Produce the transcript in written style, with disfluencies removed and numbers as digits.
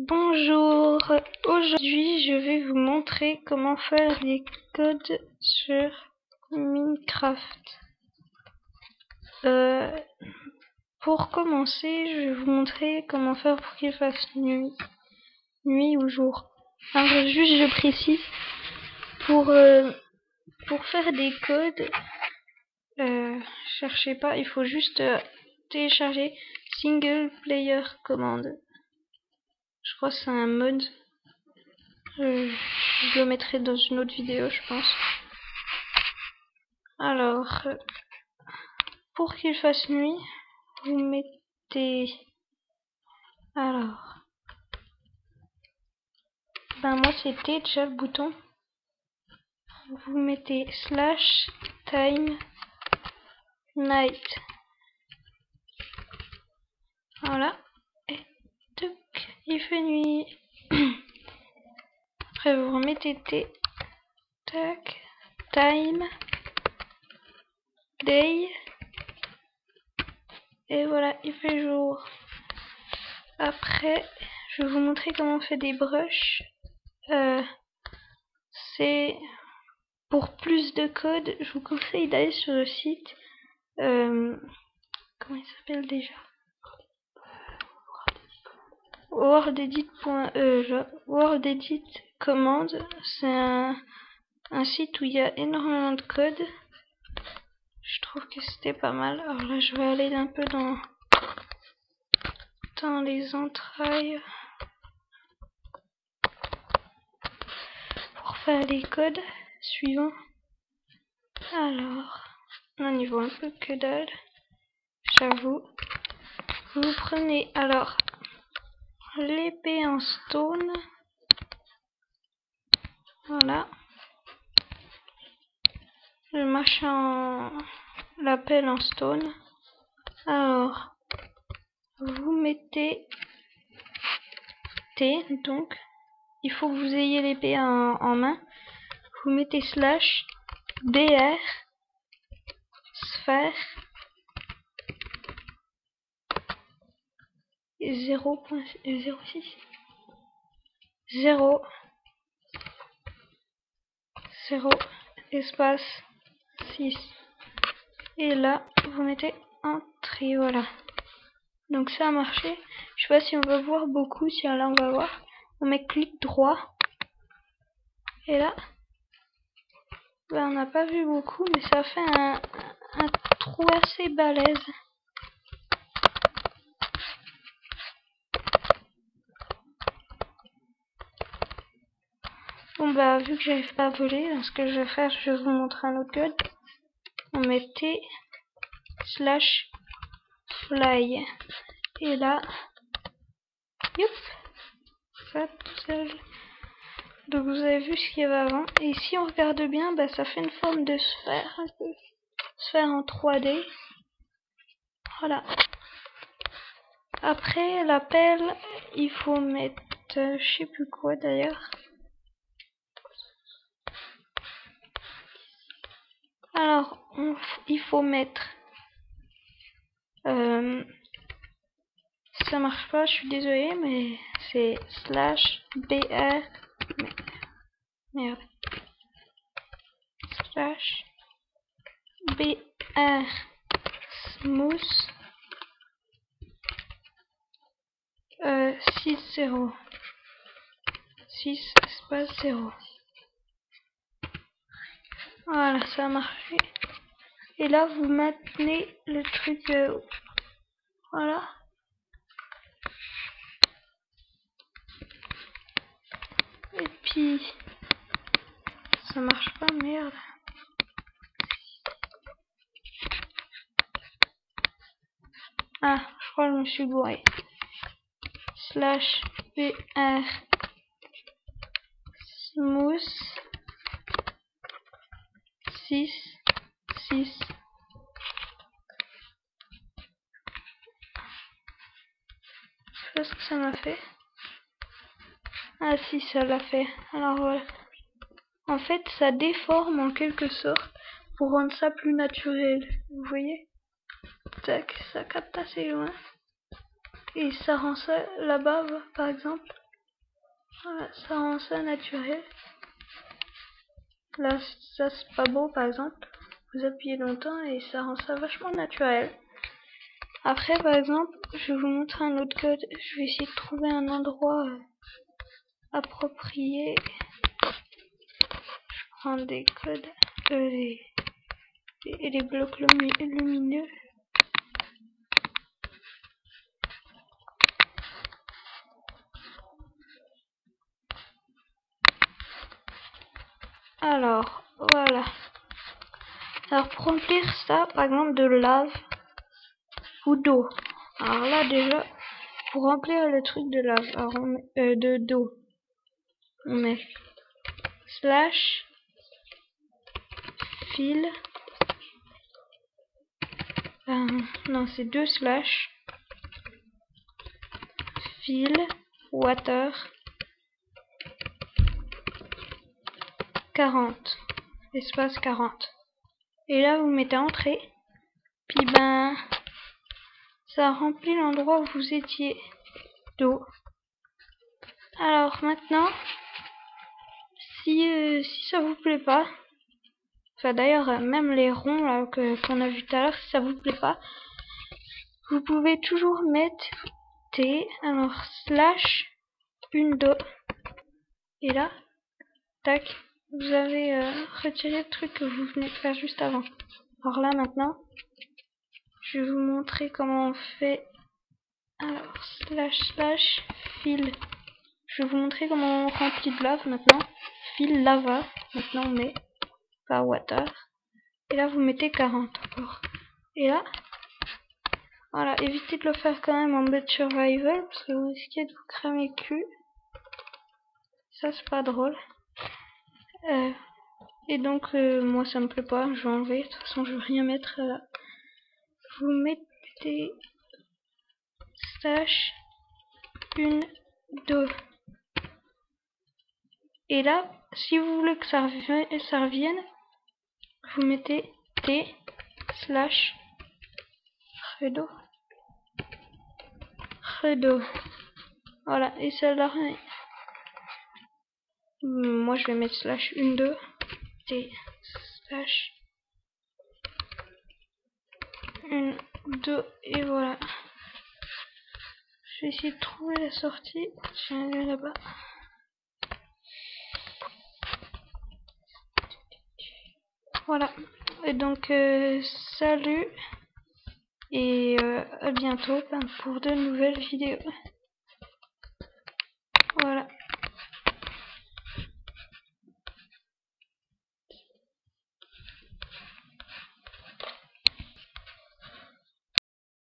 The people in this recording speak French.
Bonjour, aujourd'hui je vais vous montrer comment faire des codes sur Minecraft. Pour commencer, je vais vous montrer comment faire pour qu'il fasse nuit ou jour. Alors juste je précise, pour faire des codes, cherchez pas, il faut juste télécharger Single Player Command. Je crois que c'est un mode. Je le mettrai dans une autre vidéo, je pense. Alors, pour qu'il fasse nuit, vous mettez... Alors... moi c'était déjà le bouton. Vous mettez /time night. Voilà. Et toc, il fait nuit. Après vous remettez t. Tac. Time. Day. Et voilà, il fait jour. Après, je vais vous montrer comment on fait des brushes. C'est pour plus de code, je vous conseille d'aller sur le site. Comment il s'appelle déjà? WorldEdit Command. C'est un site où il y a énormément de code. Je trouve que c'était pas mal. Alors là, je vais aller un peu dans les entrailles pour faire les codes suivants. Alors, on y voit un peu que dalle, j'avoue. Vous prenez alors l'épée en stone. Voilà. Le machin, la pelle en stone. Alors, vous mettez T, donc il faut que vous ayez l'épée en main. Vous mettez /br sphère et 0.06 0 espace 6 et là vous mettez entrée. Voilà, donc ça a marché. Je sais pas si on va voir beaucoup, si là on va voir. On met clic droit et là on n'a pas vu beaucoup, mais ça fait un trou assez balèze. Bon vu que j'arrive pas à voler, ce que je vais faire, je vais vous montrer un autre code. On met T /fly et là, youp, ça tout seul. Donc vous avez vu ce qu'il y avait avant. Et si on regarde bien, ça fait une forme de sphère, un peu sphère en 3D. Voilà. Après la pelle, il faut mettre, je sais plus quoi d'ailleurs. Alors, il faut mettre... ça marche pas, je suis désolée, mais c'est /br... Merde. /br smooth 6 espace 0. Voilà, ça a marché. Et là, vous maintenez le truc. Voilà. Et puis, ça marche pas, merde. Ah, je crois que je me suis bourré. /br smooth 6 6. Je sais pas ce que ça m'a fait. Ah si, ça l'a fait. Alors voilà. En fait, ça déforme en quelque sorte pour rendre ça plus naturel. Vous voyez? Tac, ça capte assez loin. Et ça rend ça là-bas, par exemple, Voilà, ça rend ça naturel. Là, ça c'est pas beau par exemple. Vous appuyez longtemps et ça rend ça vachement naturel. Après par exemple, je vais vous montrer un autre code. Je vais essayer de trouver un endroit approprié. Je prends des codes, les blocs lumineux. Alors, voilà. Alors pour remplir ça, par exemple de lave ou d'eau. Alors là déjà, pour remplir le truc de lave, alors on met, d'eau, on met slash fill. Non, c'est 2 slash fill water 40 espace 40. Et là vous mettez entrée. Puis ben ça remplit l'endroit où vous étiez d'eau. Alors maintenant, si ça vous plaît pas, enfin d'ailleurs même les ronds là qu'on a vu tout à l'heure, si ça vous plaît pas, vous pouvez toujours mettre T, alors slash une do, et là, tac, vous avez retiré le truc que vous venez de faire juste avant. Alors là maintenant, je vais vous montrer comment on fait. Alors slash fill. Je vais vous montrer comment on remplit de lave maintenant. Fill lava. Maintenant on met pas water. Et là vous mettez 40 encore. Et là, voilà, évitez de le faire quand même en mode survival parce que vous risquez de vous cramer le cul. Ça c'est pas drôle. Et donc moi ça me plaît pas, je vais enlever. De toute façon je vais rien mettre là. Vous mettez slash une 2. Et là, si vous voulez que ça revienne, vous mettez T slash redo. Voilà, et celle-là, moi je vais mettre slash une 2. T slash une 2. Et voilà. Je vais essayer de trouver la sortie. Je vais aller là-bas. Voilà. Et donc, salut. Et à bientôt pour de nouvelles vidéos. Voilà.